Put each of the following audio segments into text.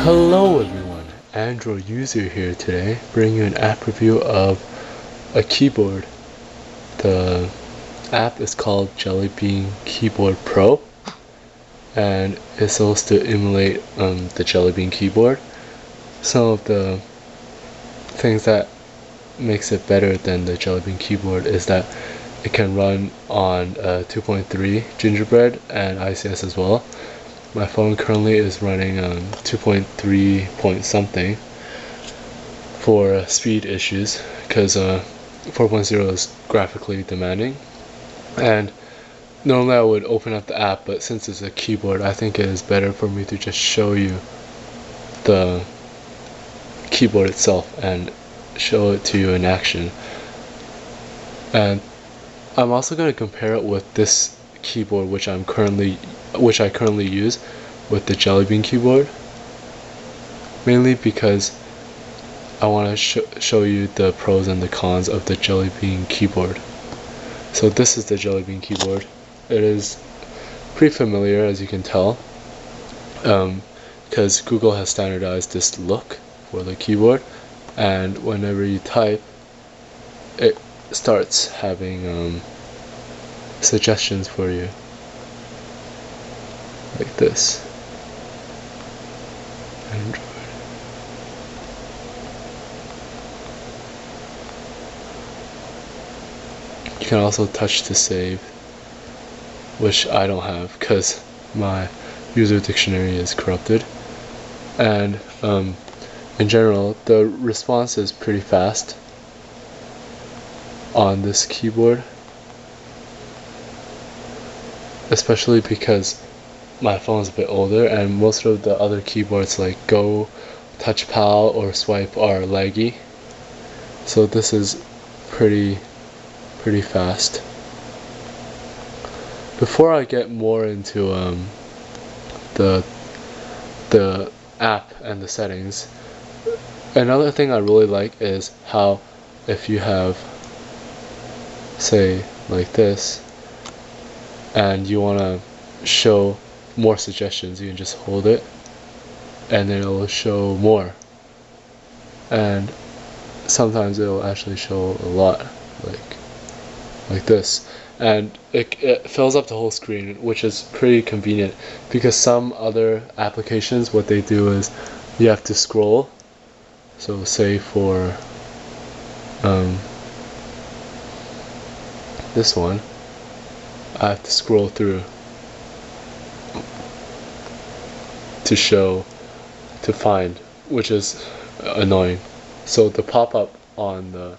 Hello everyone, Android user here today, bringing you an app review of a keyboard. The app is called Jellybean Keyboard Pro, and it's supposed to emulate the Jellybean keyboard. Some of the things that makes it better than the Jellybean keyboard is that it can run on 2.3 Gingerbread and ICS as well. My phone currently is running 2.3 point something for speed issues, because 4.0 is graphically demanding. And normally I would open up the app, but since it's a keyboard, I think it is better for me to just show you the keyboard itself and show it to you in action. And I'm also going to compare it with this keyboard which I currently use with the Jellybean keyboard, mainly because I want to show you the pros and the cons of the Jellybean keyboard. So this is the Jellybean keyboard. It is pretty familiar, as you can tell, because Google has standardized this look for the keyboard, and whenever you type, it starts having suggestions for you, like this. Android. You can also touch to save, which I don't have because my user dictionary is corrupted. And in general, the response is pretty fast on this keyboard, especially because my phone is a bit older and most of the other keyboards like Go, TouchPal, or Swipe are laggy. So this is pretty fast. Before I get more into the app and the settings, another thing I really like is how if you have, say, like this, and you want to show more suggestions, you can just hold it and then it will show more, and sometimes it will actually show a lot, like this, and it fills up the whole screen, which is pretty convenient, because some other applications, what they do is you have to scroll. So say for this one, I have to scroll through to find, which is annoying. So the pop-up on the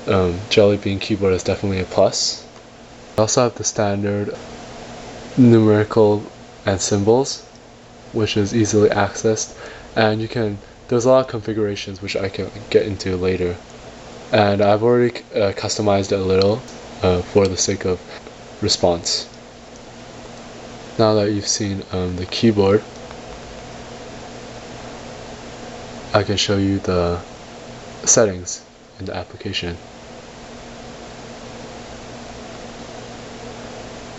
Jellybean keyboard is definitely a plus. I also have the standard numerical and symbols, which is easily accessed, and there's a lot of configurations which I can get into later, and I've already customized it a little for the sake of response. Now that you've seen the keyboard, I can show you the settings in the application.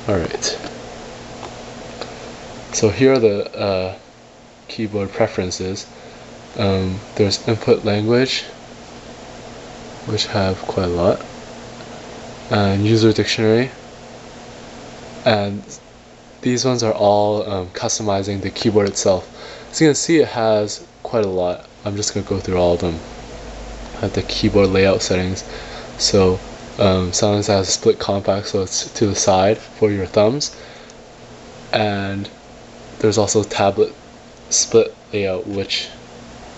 Alright, so here are the keyboard preferences. There's input language, which have quite a lot, and user dictionary, and these ones are all customizing the keyboard itself. So you can see it has quite a lot. I'm just going to go through all of them. I have the keyboard layout settings. So sometimes it has a split compact, so it's to the side for your thumbs, and there's also tablet split layout, which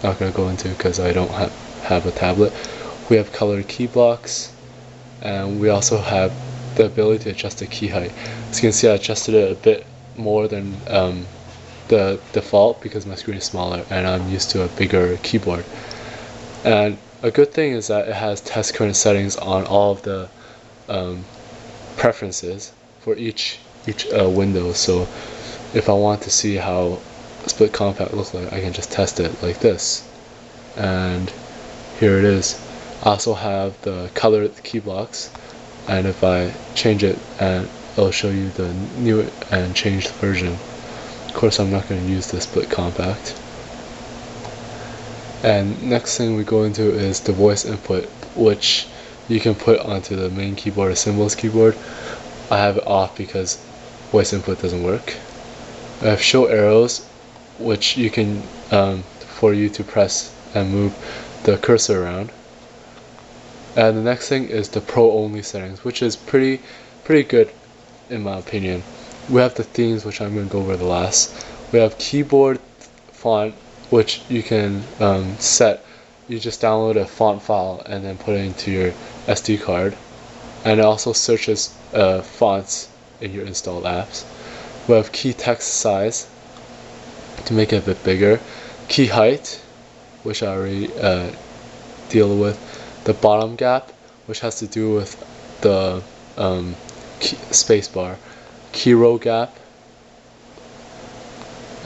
I'm not going to go into because I don't have a tablet. We have colored key blocks, and we also have the ability to adjust the key height. As you can see, I adjusted it a bit more than the default because my screen is smaller and I'm used to a bigger keyboard. And a good thing is that it has test current settings on all of the preferences for each window. So if I want to see how split compact looks like, I can just test it like this, and here it is. I also have the colored key blocks, and if I change it, and it'll show you the new and changed version. Of course, I'm not going to use the split compact. And next thing we go into is the voice input, which you can put onto the main keyboard or symbols keyboard. I have it off because voice input doesn't work. I have show arrows, which you can for you to press and move the cursor around. And the next thing is the pro only settings, which is pretty good in my opinion. We have the themes, which I'm going to go over the last. We have keyboard font, which you can set. You just download a font file and then put it into your SD card, and it also searches fonts in your installed apps. We have key text size to make it a bit bigger, key height, which I already deal with, the bottom gap, which has to do with the space bar, key row gap,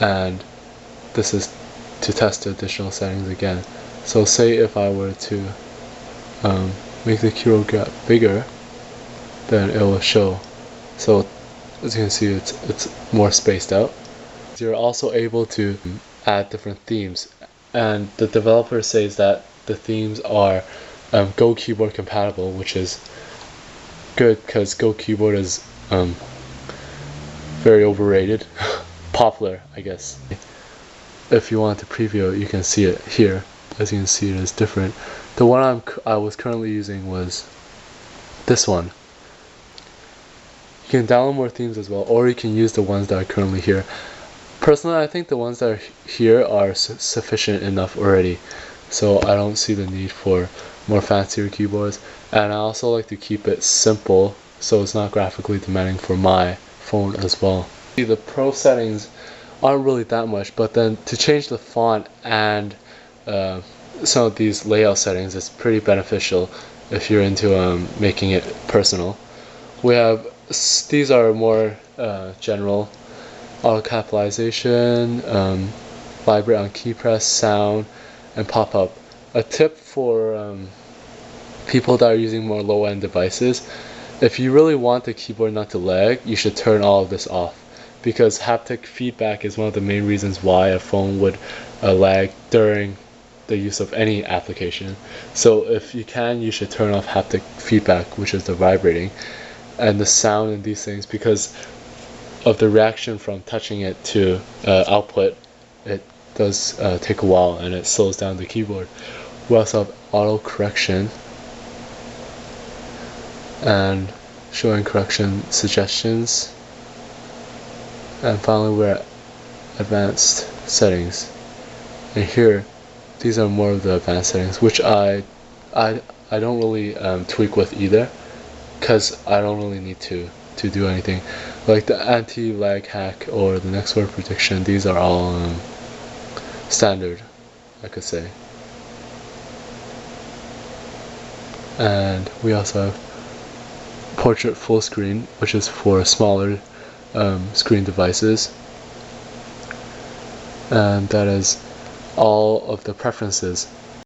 and this is to test the additional settings again. So say if I were to make the key row gap bigger, then it will show. So as you can see, it's more spaced out. You're also able to add different themes, and the developer says that the themes are Go Keyboard compatible, which is good because Go Keyboard is very overrated. Popular, I guess. If you want to preview it, you can see it here. As you can see, it is different. The one I was currently using was this one. You can download more themes as well, or you can use the ones that are currently here. Personally, I think the ones that are here are sufficient enough already, so I don't see the need for more fancier keyboards. And I also like to keep it simple, so it's not graphically demanding for my phone as well. The pro settings aren't really that much, but then to change the font and some of these layout settings, it's pretty beneficial if you're into making it personal. We have, these are more general: auto capitalization, vibrate on key press, sound, and pop up. A tip for people that are using more low-end devices: if you really want the keyboard not to lag, you should turn all of this off, because haptic feedback is one of the main reasons why a phone would lag during the use of any application. So if you can, you should turn off haptic feedback, which is the vibrating and the sound in these things, because of the reaction from touching it to output. It does take a while, and it slows down the keyboard. We also have auto correction and showing correction suggestions. And finally, we're at advanced settings, and here these are more of the advanced settings, which I don't really tweak with either, because I don't really need to do anything. Like the anti-lag hack or the next word prediction, these are all standard, I could say. And we also have portrait full screen, which is for smaller screen devices, and that is all of the preferences